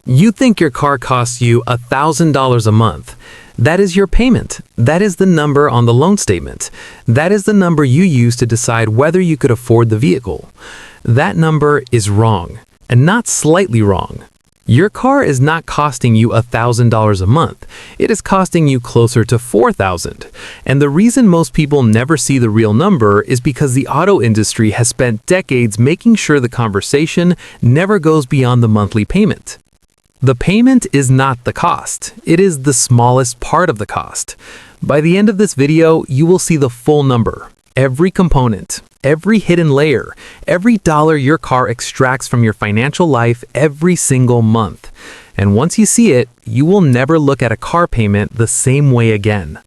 You think your car costs you $1,000 a month. That is your payment. That is the number on the loan statement. That is the number you use to decide whether you could afford the vehicle. That number is wrong, and not slightly wrong. Your car is not costing you $1,000 a month. It is costing you closer to $4,000. And the reason most people never see the real number is because the auto industry has spent decades making sure the conversation never goes beyond the monthly payment. The payment is not the cost. It is the smallest part of the cost. By the end of this video, you will see the full number. Every component, every hidden layer, every dollar your car extracts from your financial life every single month. And once you see it, you will never look at a car payment the same way again.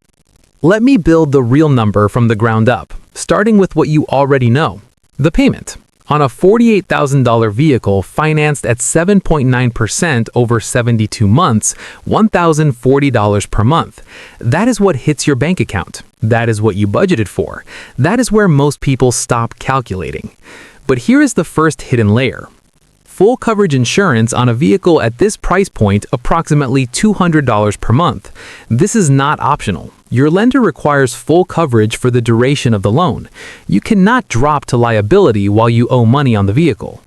Let me build the real number from the ground up, starting with what you already know, the payment. On a $48,000 vehicle financed at 7.9% over 72 months, $1,040 per month. That is what hits your bank account. That is what you budgeted for. That is where most people stop calculating. But here is the first hidden layer. Full coverage insurance on a vehicle at this price point, approximately $200 per month. This is not optional. Your lender requires full coverage for the duration of the loan. You cannot drop to liability while you owe money on the vehicle.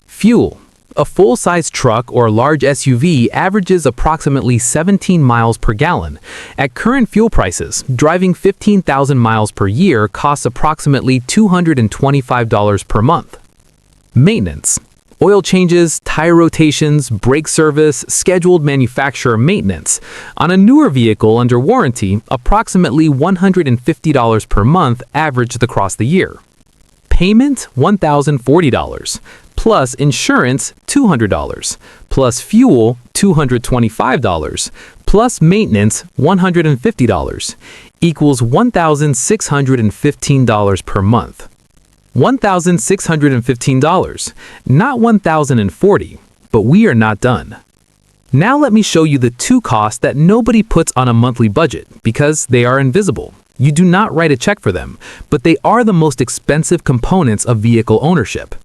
Fuel. A full-size truck or large SUV averages approximately 17 miles per gallon. At current fuel prices, driving 15,000 miles per year costs approximately $225 per month. Maintenance. Oil changes, tire rotations, brake service, scheduled manufacturer maintenance. On a newer vehicle under warranty, approximately $150 per month averaged across the year. Payment, $1,040, plus insurance, $200, plus fuel, $225, plus maintenance, $150, equals $1,615 per month. $1,615, not $1,040, but we are not done. Now let me show you the two costs that nobody puts on a monthly budget because they are invisible. You do not write a check for them, but they are the most expensive components of vehicle ownership.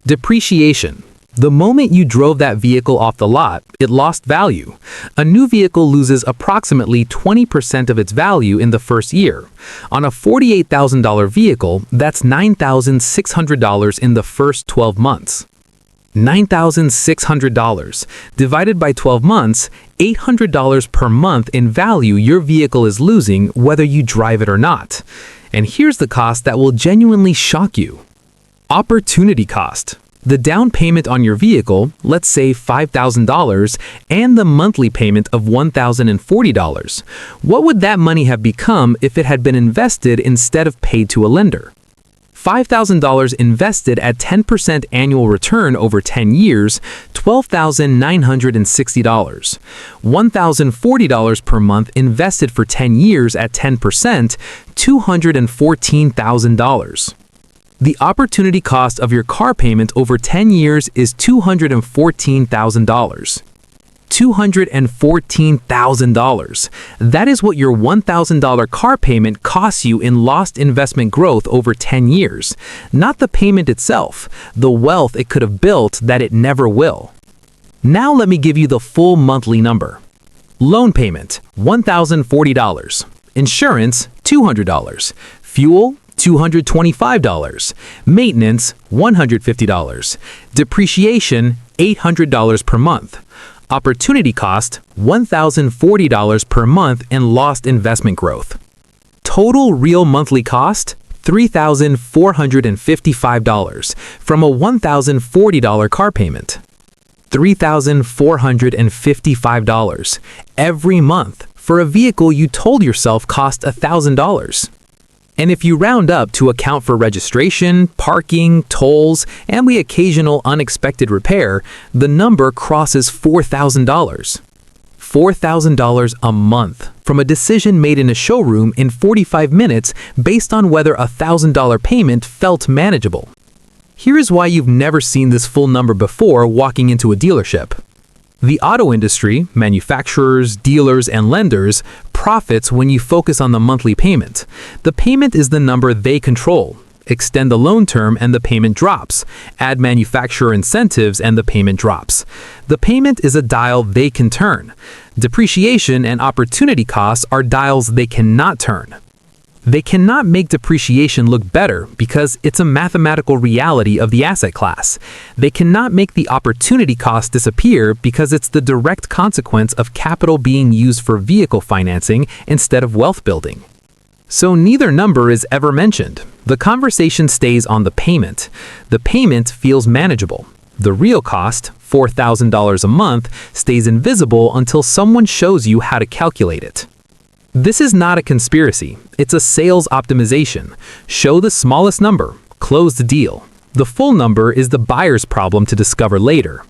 Depreciation. The moment you drove that vehicle off the lot, it lost value. A new vehicle loses approximately 20% of its value in the first year. On a $48,000 vehicle, that's $9,600 in the first 12 months. $9,600 divided by 12 months, $800 per month in value your vehicle is losing whether you drive it or not. And here's the cost that will genuinely shock you. Opportunity cost. The down payment on your vehicle, let's say $5,000, and the monthly payment of $1,040. What would that money have become if it had been invested instead of paid to a lender? $5,000 invested at 10% annual return over 10 years, $12,960. $1,040 per month invested for 10 years at 10%, $214,000. The opportunity cost of your car payment over 10 years is $214,000. $214,000. That is what your $1,000 car payment costs you in lost investment growth over 10 years. Not the payment itself, the wealth it could have built that it never will. Now let me give you the full monthly number. Loan payment, $1,040. Insurance, $200. Fuel, $225. Maintenance, $150. Depreciation, $800 per month. Opportunity cost, $1,040 per month in lost investment growth. Total real monthly cost, $3,455 from a $1,040 car payment. $3,455 every month for a vehicle you told yourself cost $1,000. And if you round up to account for registration, parking, tolls, and the occasional unexpected repair, the number crosses $4,000. $4,000 a month from a decision made in a showroom in 45 minutes based on whether a $1,000 payment felt manageable. Here is why you've never seen this full number before walking into a dealership. The auto industry, manufacturers, dealers, and lenders profits when you focus on the monthly payment. The payment is the number they control. extend the loan term and the payment drops. Add manufacturer incentives and the payment drops. The payment is a dial they can turn. Depreciation and opportunity costs are dials they cannot turn. They cannot make depreciation look better because it's a mathematical reality of the asset class. They cannot make the opportunity cost disappear because it's the direct consequence of capital being used for vehicle financing instead of wealth building. So neither number is ever mentioned. The conversation stays on the payment. The payment feels manageable. The real cost, $4,000 a month, stays invisible until someone shows you how to calculate it. This is not a conspiracy, it's a sales optimization. Show the smallest number, close the deal. The full number is the buyer's problem to discover later.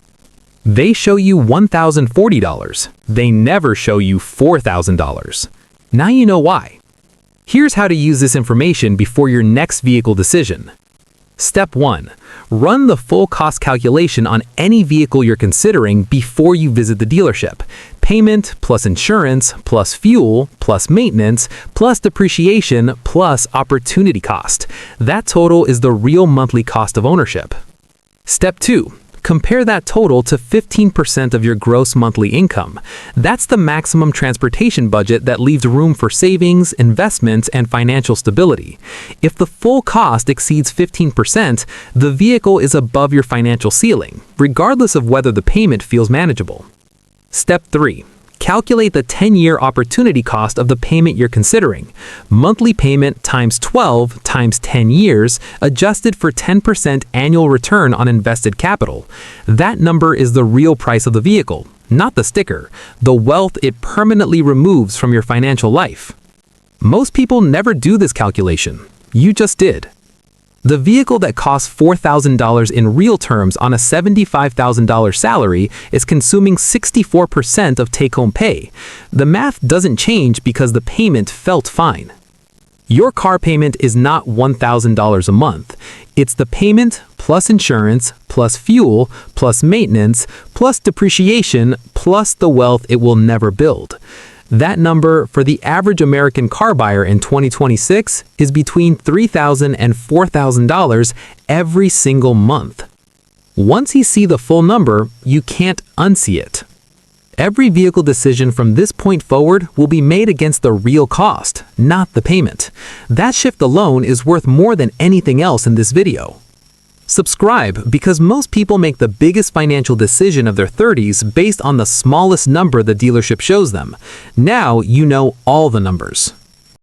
They show you $1,040. They never show you $4,000. Now you know why. Here's how to use this information before your next vehicle decision. Step 1. Run the full cost calculation on any vehicle you're considering before you visit the dealership. Payment plus insurance plus fuel plus maintenance plus depreciation plus opportunity cost. That total is the real monthly cost of ownership. Step 2. Compare that total to 15% of your gross monthly income. That's the maximum transportation budget that leaves room for savings, investments, and financial stability. If the full cost exceeds 15%, the vehicle is above your financial ceiling, regardless of whether the payment feels manageable. Step 3. Calculate the 10-year opportunity cost of the payment you're considering. Monthly payment times 12 times 10 years, adjusted for 10% annual return on invested capital. That number is the real price of the vehicle, not the sticker, the wealth it permanently removes from your financial life. Most people never do this calculation. You just did. The vehicle that costs $4,000 in real terms on a $75,000 salary is consuming 64% of take-home pay. The math doesn't change because the payment felt fine. Your car payment is not $1,000 a month. It's the payment plus insurance plus fuel plus maintenance plus depreciation plus the wealth it will never build. That number for the average American car buyer in 2026 is between $3,000 and $4,000 every single month. Once you see the full number, you can't unsee it. Every vehicle decision from this point forward will be made against the real cost, not the payment. That shift alone is worth more than anything else in this video. Subscribe because most people make the biggest financial decision of their 30s based on the smallest number the dealership shows them. Now you know all the numbers.